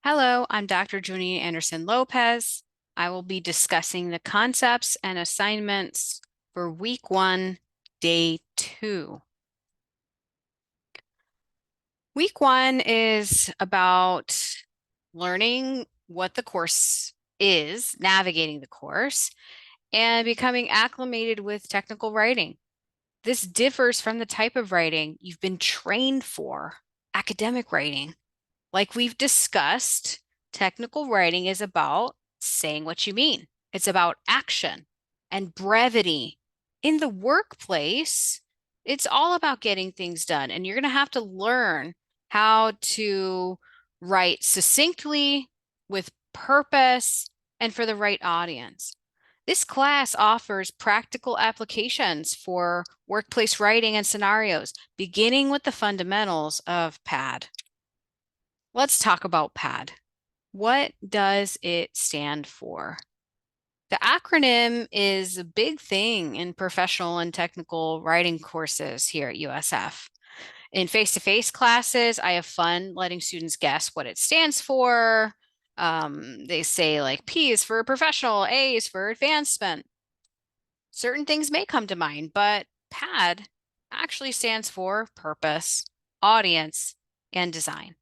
Hello, I'm Dr. Junie Anderson Lopez. I will be discussing the concepts and assignments for week 1, day 2. Week 1 is about learning what the course is, navigating the course, and becoming acclimated with technical writing. This differs from the type of writing you've been trained for, academic writing. Like we've discussed, technical writing is about saying what you mean. It's about action and brevity. In the workplace, it's all about getting things done, and you're going to have to learn how to write succinctly, with purpose, and for the right audience. This class offers practical applications for workplace writing and scenarios, beginning with the fundamentals of PAD. Let's talk about PAD. What does it stand for? The acronym is a big thing in professional and technical writing courses here at USF. In face-to-face classes, I have fun letting students guess what it stands for. They say like P is for professional, A is for advancement. Certain things may come to mind, but PAD actually stands for purpose, audience, and design.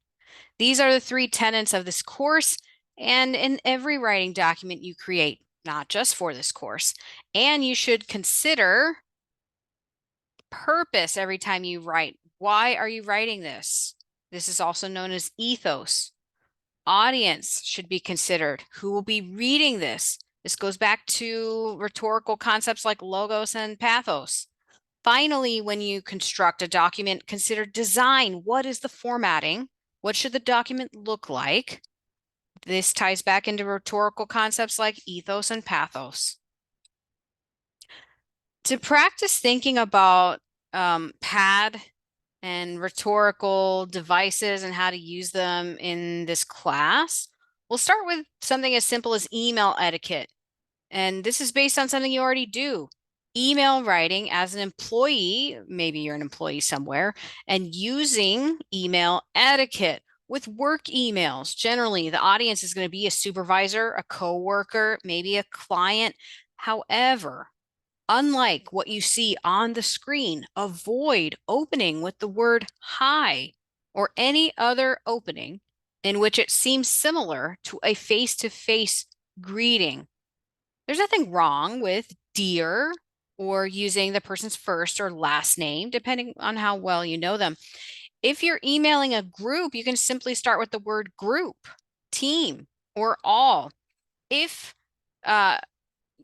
These are the 3 tenets of this course, and in every writing document you create, not just for this course. And you should consider purpose every time you write. Why are you writing this? This is also known as ethos. Audience should be considered. Who will be reading this? This goes back to rhetorical concepts like logos and pathos. Finally, when you construct a document, consider design. What is the formatting? What should the document look like? This ties back into rhetorical concepts like ethos and pathos. To practice thinking about PAD and rhetorical devices and how to use them in this class, we'll start with something as simple as email etiquette. And this is based on something you already do. Email writing as an employee, maybe you're an employee somewhere, and using email etiquette with work emails. Generally, the audience is going to be a supervisor, a coworker, maybe a client. However, unlike what you see on the screen, avoid opening with the word hi or any other opening in which it seems similar to a face-to-face greeting. There's nothing wrong with dear or using the person's first or last name, depending on how well you know them. If you're emailing a group, you can simply start with the word group, team, or all. If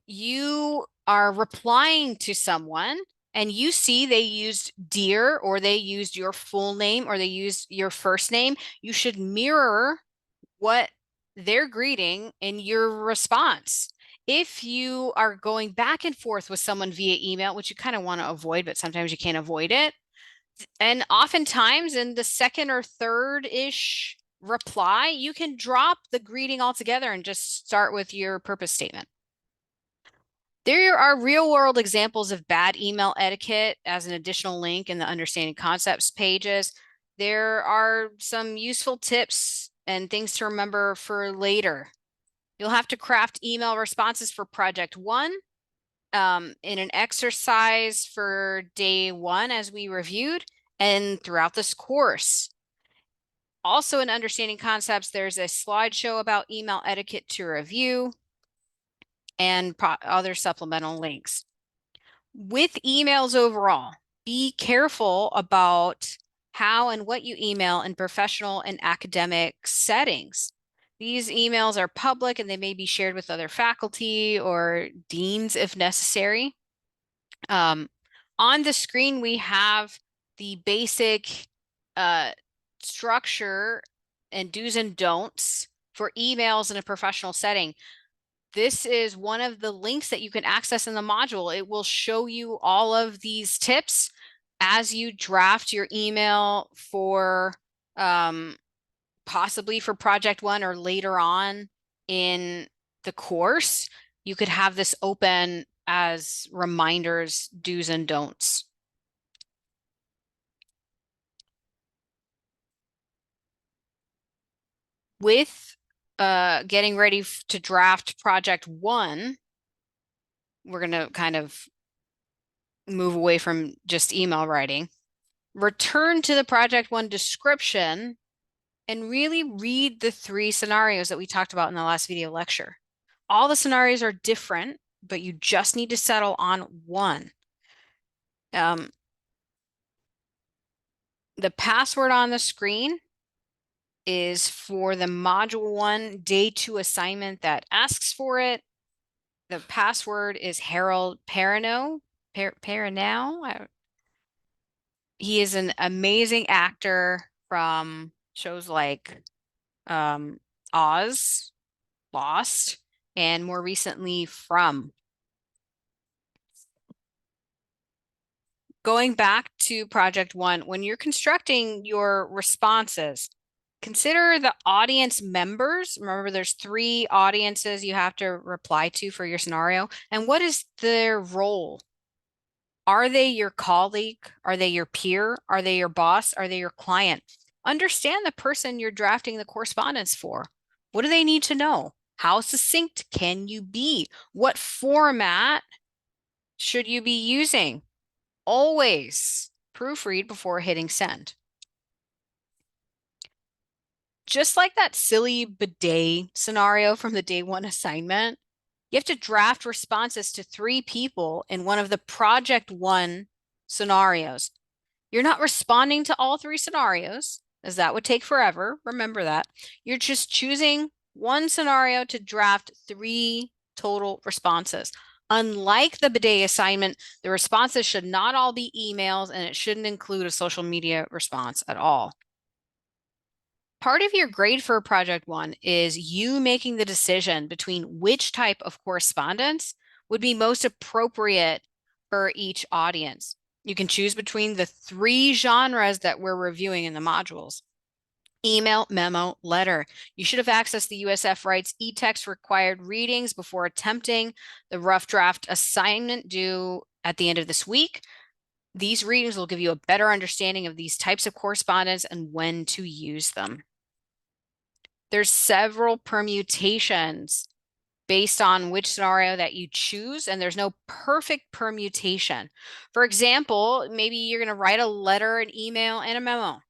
you are replying to someone and you see they used dear or they used your full name or they used your first name, you should mirror what they're greeting in your response. If you are going back and forth with someone via email, which you kind of want to avoid, but sometimes you can't avoid it, and oftentimes in the second or third-ish reply, you can drop the greeting altogether and just start with your purpose statement. There are real-world examples of bad email etiquette as an additional link in the Understanding Concepts pages. There are some useful tips and things to remember for later. You'll have to craft email responses for project 1 in an exercise for day 1 as we reviewed and throughout this course. Also in Understanding Concepts, there's a slideshow about email etiquette to review and other supplemental links. With emails overall, be careful about how and what you email in professional and academic settings. These emails are public and they may be shared with other faculty or deans if necessary. On the screen, we have the basic structure and do's and don'ts for emails in a professional setting. This is one of the links that you can access in the module. It will show you all of these tips as you draft your email for possibly for project 1 or later on in the course. You could have this open as reminders, do's and don'ts. With getting ready to draft project 1, we're going to kind of move away from just email writing. Return to the project 1 description and really read the 3 scenarios that we talked about in the last video lecture. All the scenarios are different, but you just need to settle on one. The password on the screen is for the module 1 day 2 assignment that asks for it. The password is Harold Perrineau. He is an amazing actor from shows like Oz, Lost, and more recently From. Going back to project 1, when you're constructing your responses, consider the audience members. Remember, there's 3 audiences you have to reply to for your scenario. And what is their role? Are they your colleague? Are they your peer? Are they your boss? Are they your client? Understand the person you're drafting the correspondence for. What do they need to know? How succinct can you be? What format should you be using? Always proofread before hitting send. Just like that silly bidet scenario from the day 1 assignment, you have to draft responses to 3 people in one of the project 1 scenarios. You're not responding to all 3 scenarios, as that would take forever. Remember that. You're just choosing one scenario to draft 3 total responses. Unlike the bidet assignment, the responses should not all be emails, and it shouldn't include a social media response at all. Part of your grade for project 1 is you making the decision between which type of correspondence would be most appropriate for each audience. You can choose between the 3 genres that we're reviewing in the modules: email, memo, letter. You should have accessed the USF Writes e-text required readings before attempting the rough draft assignment due at the end of this week. These readings will give you a better understanding of these types of correspondence and when to use them. There's several permutations based on which scenario that you choose, and there's no perfect permutation. For example, maybe you're going to write a letter, an email, and a memo,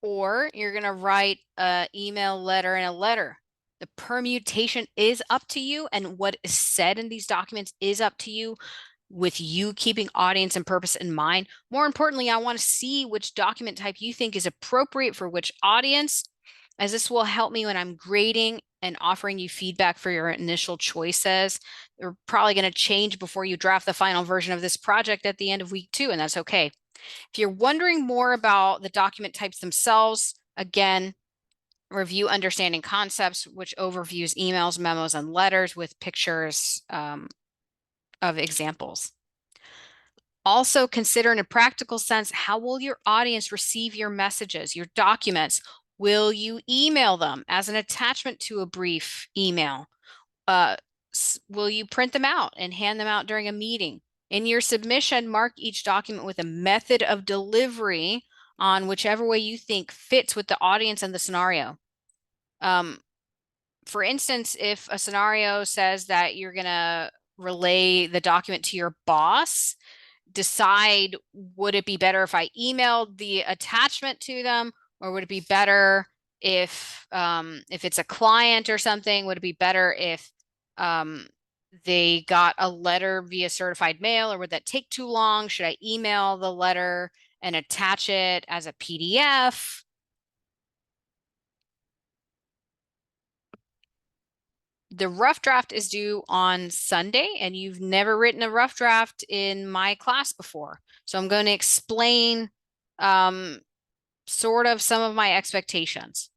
or you're going to write an email, letter, and a letter. The permutation is up to you, and what is said in these documents is up to you, with you keeping audience and purpose in mind. More importantly, I want to see which document type you think is appropriate for which audience, as this will help me when I'm grading and offering you feedback for your initial choices. They're probably going to change before you draft the final version of this project at the end of week 2, and that's okay. If you're wondering more about the document types themselves, again, review Understanding Concepts, which overviews emails, memos, and letters with pictures of examples. Also consider, in a practical sense, how will your audience receive your messages, your documents? Will you email them as an attachment to a brief email? Will you print them out and hand them out during a meeting? In your submission, mark each document with a method of delivery on whichever way you think fits with the audience and the scenario. For instance, if a scenario says that you're going to relay the document to your boss, decide, would it be better if I emailed the attachment to them, or would it be better if it's a client or something, would it be better if they got a letter via certified mail, or would that take too long? Should I email the letter and attach it as a PDF? The rough draft is due on Sunday, and you've never written a rough draft in my class before. So I'm going to explain sort of some of my expectations.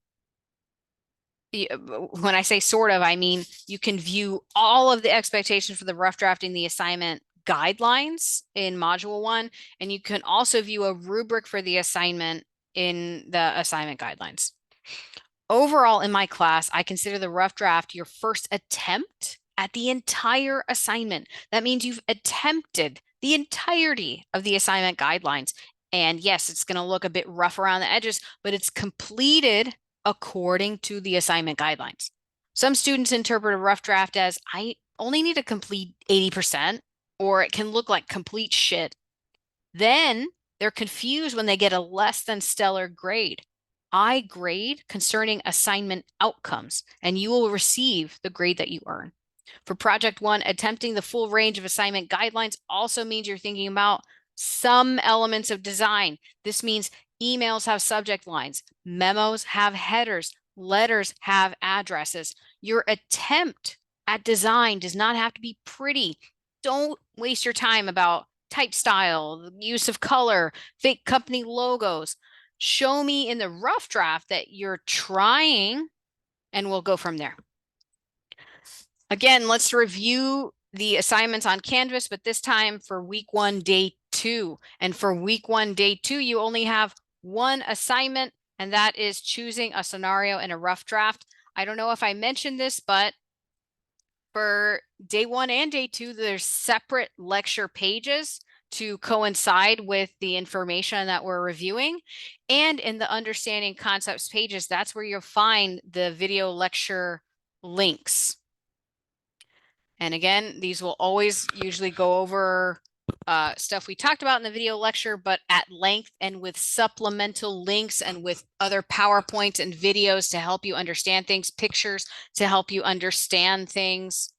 When I say sort of, I mean you can view all of the expectations for the rough drafting the assignment guidelines in module 1, and you can also view a rubric for the assignment in the assignment guidelines. Overall, in my class, I consider the rough draft your first attempt at the entire assignment. That means you've attempted the entirety of the assignment guidelines. And yes, it's going to look a bit rough around the edges, but it's completed according to the assignment guidelines. Some students interpret a rough draft as I only need to complete 80%, or it can look like complete shit. Then they're confused when they get a less than stellar grade. I grade concerning assignment outcomes, and you will receive the grade that you earn. For project one, attempting the full range of assignment guidelines also means you're thinking about some elements of design. This means emails have subject lines, memos have headers, letters have addresses. Your attempt at design does not have to be pretty. Don't waste your time about type style, use of color, fake company logos. Show me in the rough draft that you're trying, and we'll go from there. Again, let's review the assignments on Canvas, but this time for week 1, day 2. And for week 1, day 2, you only have one assignment, and that is choosing a scenario in a rough draft. I don't know if I mentioned this, but for day 1 and day 2, there's separate lecture pages to coincide with the information that we're reviewing. And in the understanding concepts pages, that's where you'll find the video lecture links. And again, these will always usually go over stuff we talked about in the video lecture, but at length and with supplemental links and with other PowerPoints and videos to help you understand things, pictures to help you understand things.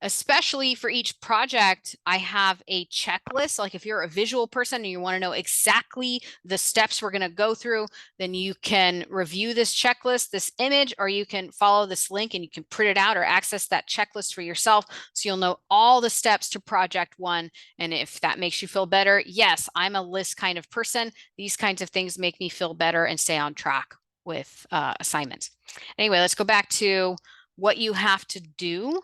Especially for each project, I have a checklist. Like if you're a visual person and you want to know exactly the steps we're going to go through, then you can review this checklist, this image, or you can follow this link and you can print it out or access that checklist for yourself. So you'll know all the steps to project one. And if that makes you feel better, yes, I'm a list kind of person. These kinds of things make me feel better and stay on track with assignments. Anyway, let's go back to what you have to do.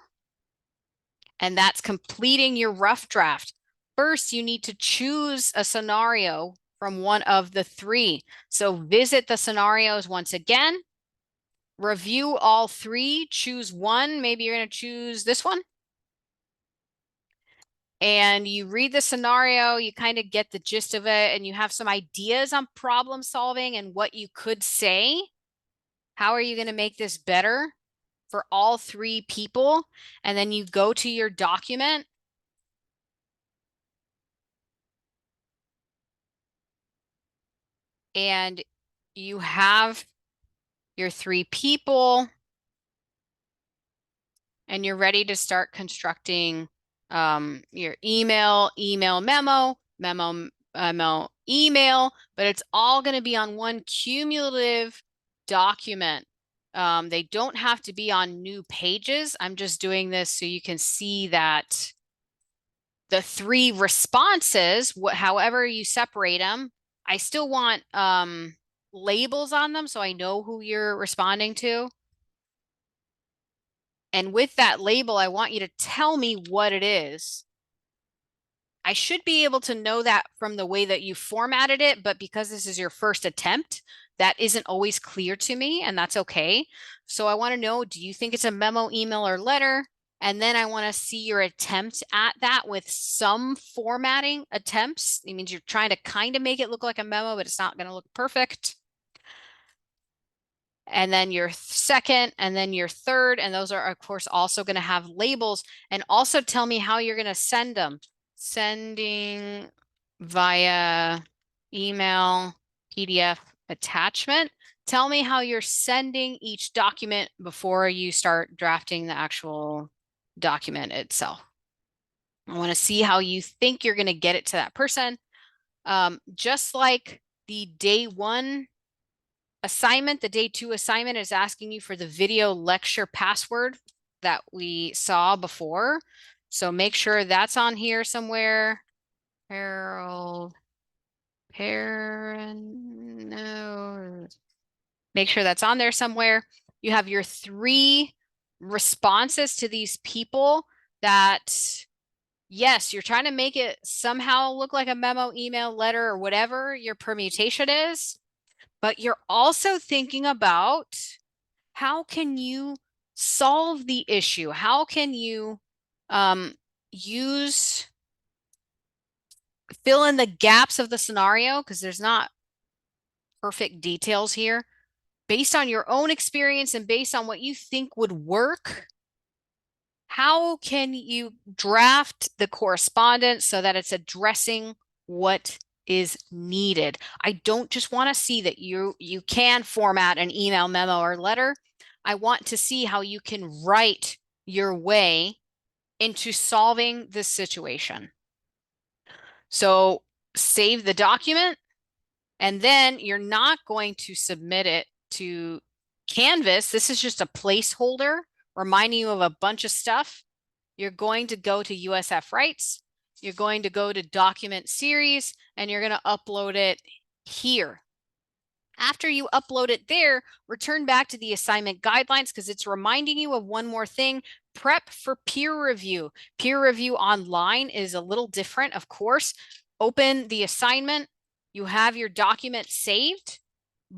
And that's completing your rough draft. First, you need to choose a scenario from one of the 3. So visit the scenarios once again, review all 3, choose one. Maybe you're going to choose this one. And you read the scenario, you kind of get the gist of it, and you have some ideas on problem solving and what you could say. How are you going to make this better for all 3 people? And then you go to your document and you have your 3 people and you're ready to start constructing your email, memo, email, but it's all going to be on one cumulative document. They don't have to be on new pages. I'm just doing this so you can see that the 3 responses, however you separate them, I still want labels on them so I know who you're responding to. And with that label, I want you to tell me what it is. I should be able to know that from the way that you formatted it, but because this is your first attempt, that isn't always clear to me, and that's okay. So I want to know, do you think it's a memo, email, or letter? And then I want to see your attempt at that with some formatting attempts. It means you're trying to kind of make it look like a memo, but it's not going to look perfect. And then your second, and then your third, and those are, of course, also going to have labels. And also tell me how you're going to send them. Sending via email, PDF attachment. Tell me how you're sending each document before you start drafting the actual document itself. I want to see how you think you're going to get it to that person. Just like the day 1 assignment, the day 2 assignment is asking you for the video lecture password that we saw before. So make sure that's on here somewhere. Harold, no. Make sure that's on there somewhere. You have your 3 responses to these people that, yes, you're trying to make it somehow look like a memo, email, letter, or whatever your permutation is. But you're also thinking about how can you solve the issue? How can you fill in the gaps of the scenario? Because there's not perfect details here. based on your own experience and based on what you think would work, how can you draft the correspondence so that it's addressing what is needed? I don't just want to see that you can format an email, memo, or letter. I want to see how you can write your way into solving this situation. So save the document, and then you're not going to submit it to Canvas. This is just a placeholder reminding you of a bunch of stuff. You're going to go to USF Rights. You're going to go to Document Series, and you're going to upload it here. After you upload it there, return back to the assignment guidelines because it's reminding you of one more thing. Prep for peer review. Peer review online is a little different, of course. Open the assignment. You have your document saved.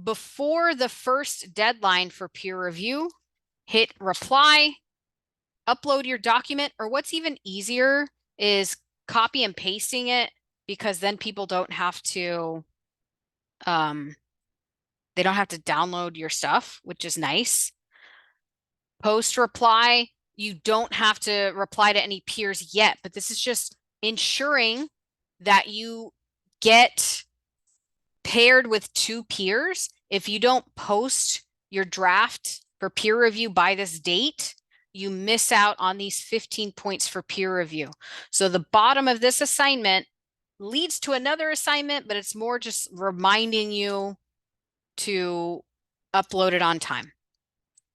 Before the first deadline for peer review, hit reply, upload your document, or what's even easier is copy and pasting it, because then people don't have to they don't have to download your stuff, which is nice. Post reply, you don't have to reply to any peers yet, but this is just ensuring that you get paired with 2 peers. If you don't post your draft for peer review by this date, you miss out on these 15 points for peer review. So the bottom of this assignment leads to another assignment, but it's more just reminding you to upload it on time.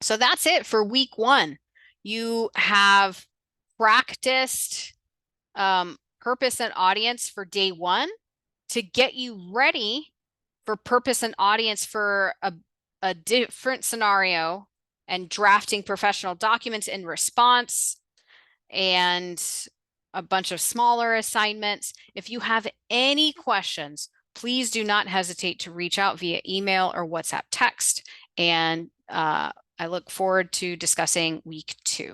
So that's it for week 1. You have practiced purpose and audience for day 1 to get you ready for purpose and audience for a different scenario and drafting professional documents in response and a bunch of smaller assignments. If you have any questions, please do not hesitate to reach out via email or WhatsApp text. And I look forward to discussing week 2.